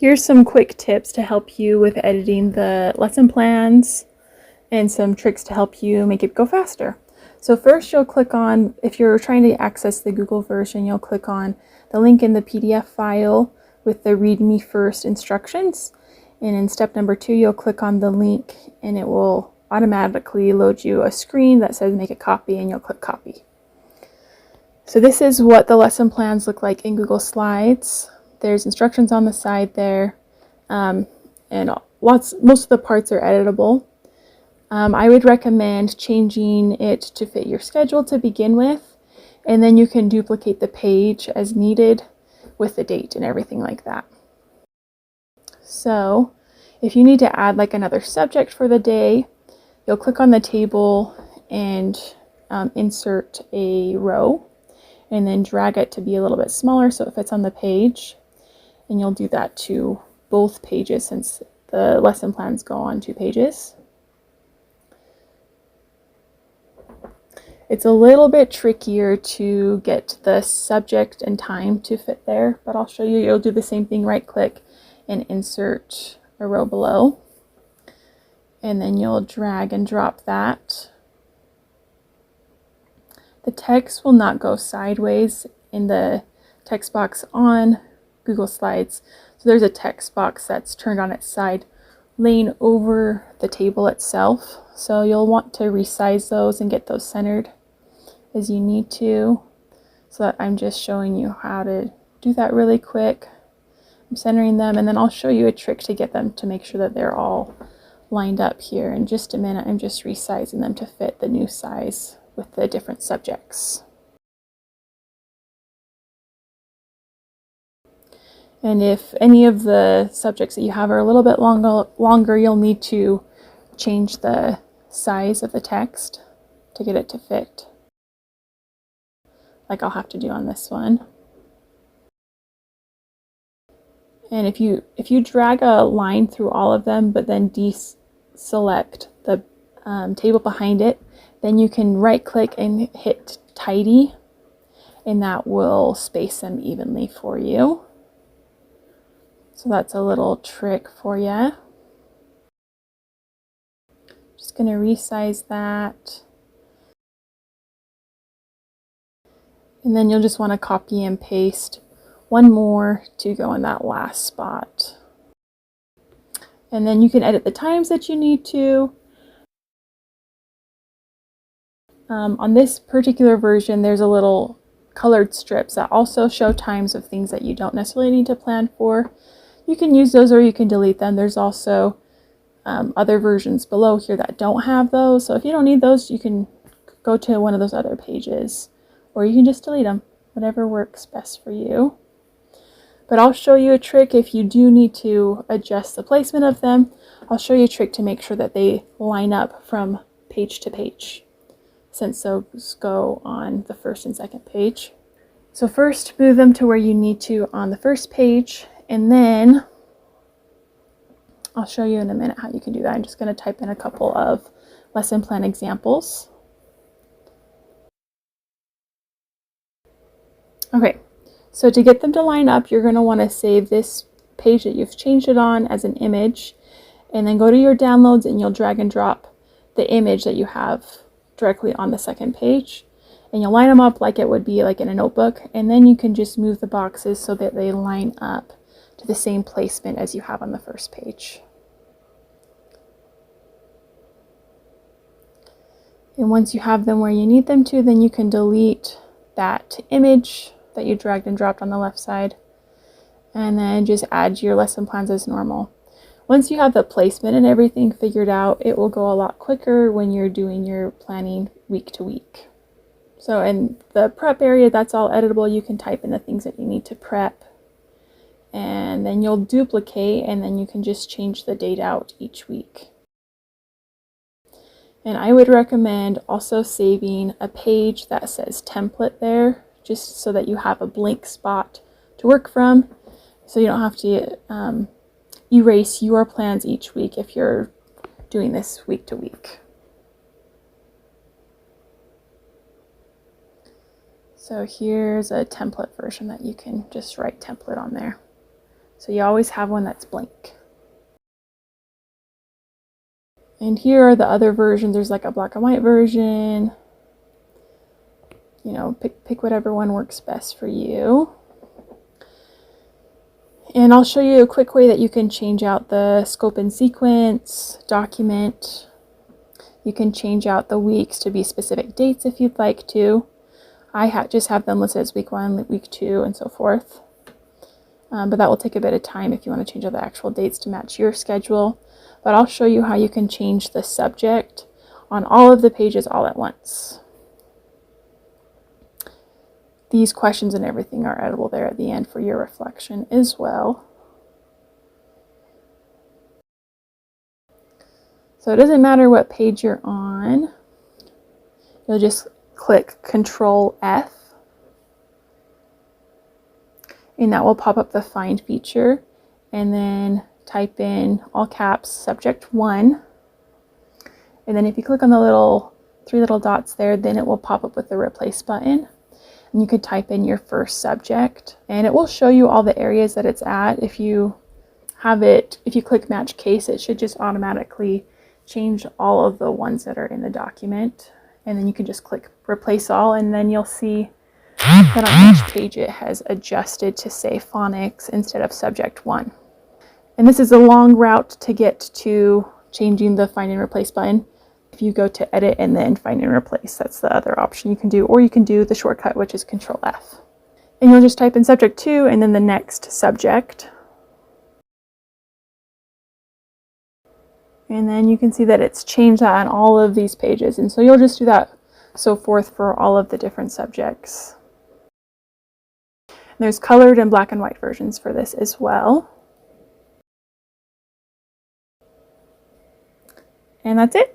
Here's some quick tips to help you with editing the lesson plans and some tricks to help you make it go faster. So first you'll click on, if you're trying to access the Google version, you'll click on the link in the PDF file with the read me first instructions. And in step number 2, you'll click on the link and it will automatically load you a screen that says make a copy, and you'll click copy. So this is what the lesson plans look like in Google Slides. There's instructions on the side there, and most of the parts are editable. I would recommend changing it to fit your schedule to begin with, and then you can duplicate the page as needed with the date and everything like that. So if you need to add like another subject for the day, you'll click on the table and insert a row, and then drag it to be a little bit smaller so it fits on the page. And you'll do that to both pages since the lesson plans go on 2 pages. It's a little bit trickier to get the subject and time to fit there, but I'll show you. You'll do the same thing, right click and insert a row below. And then you'll drag and drop that. The text will not go sideways in the text box on Google Slides. So there's a text box that's turned on its side, laying over the table itself. So you'll want to resize those and get those centered as you need to. So that I'm just showing you how to do that really quick. I'm centering them, and then I'll show you a trick to get them to make sure that they're all lined up here. In just a minute, I'm just resizing them to fit the new size with the different subjects. And if any of the subjects that you have are a little bit longer, you'll need to change the size of the text to get it to fit, like I'll have to do on this one. And if you drag a line through all of them, but then deselect the table behind it, then you can right click and hit tidy, and that will space them evenly for you. So that's a little trick for you. Just going to resize that. And then you'll just want to copy and paste one more to go in that last spot. And then you can edit the times that you need to. On this particular version, there's a little colored strips that also show times of things that you don't necessarily need to plan for. You can use those or you can delete them. There's also other versions below here that don't have those. So if you don't need those, you can go to one of those other pages, or you can just delete them, whatever works best for you. But I'll show you a trick if you do need to adjust the placement of them. I'll show you a trick to make sure that they line up from page to page, since those go on the first and second page. So first, move them to where you need to on the first page, and then I'll show you in a minute how you can do that. I'm just going to type in a couple of lesson plan examples. Okay, so to get them to line up, you're going to want to save this page that you've changed it on as an image, and then go to your downloads and you'll drag and drop the image that you have directly on the second page, and you'll line them up like it would be like in a notebook, and then you can just move the boxes so that they line up to the same placement as you have on the first page. And once you have them where you need them to, then you can delete that image that you dragged and dropped on the left side, and then just add your lesson plans as normal. Once you have the placement and everything figured out, it will go a lot quicker when you're doing your planning week to week. So in the prep area, that's all editable. You can type in the things that you need to prep, and then you'll duplicate, and then you can just change the date out each week. And I would recommend also saving a page that says template there, just so that you have a blank spot to work from, so you don't have to erase your plans each week if you're doing this week to week. So here's a template version that you can just write template on there. So you always have one that's blank. And here are the other versions. There's like a black and white version. You know, pick whatever one works best for you. And I'll show you a quick way that you can change out the scope and sequence document. You can change out the weeks to be specific dates if you'd like to. I just have them listed as week 1, week 2, and so forth. But that will take a bit of time if you want to change out the actual dates to match your schedule. But I'll show you how you can change the subject on all of the pages all at once. These questions and everything are editable there at the end for your reflection as well. So it doesn't matter what page you're on. You'll just click Control F, and that will pop up the Find feature, and then type in all caps subject 1, and then if you click on the three little dots there, then it will pop up with the Replace button. And you could type in your first subject, and it will show you all the areas that it's at. If you click Match Case, it should just automatically change all of the ones that are in the document. And then you can just click Replace All, and then you'll see that on each page it has adjusted to say phonics instead of subject 1. And this is a long route to get to changing the Find and Replace button. If you go to Edit and then Find and Replace, that's the other option you can do, or you can do the shortcut, which is Control F. And you'll just type in subject 2 and then the next subject. And then you can see that it's changed that on all of these pages. And so you'll just do that so forth for all of the different subjects. And there's colored and black and white versions for this as well. And that's it.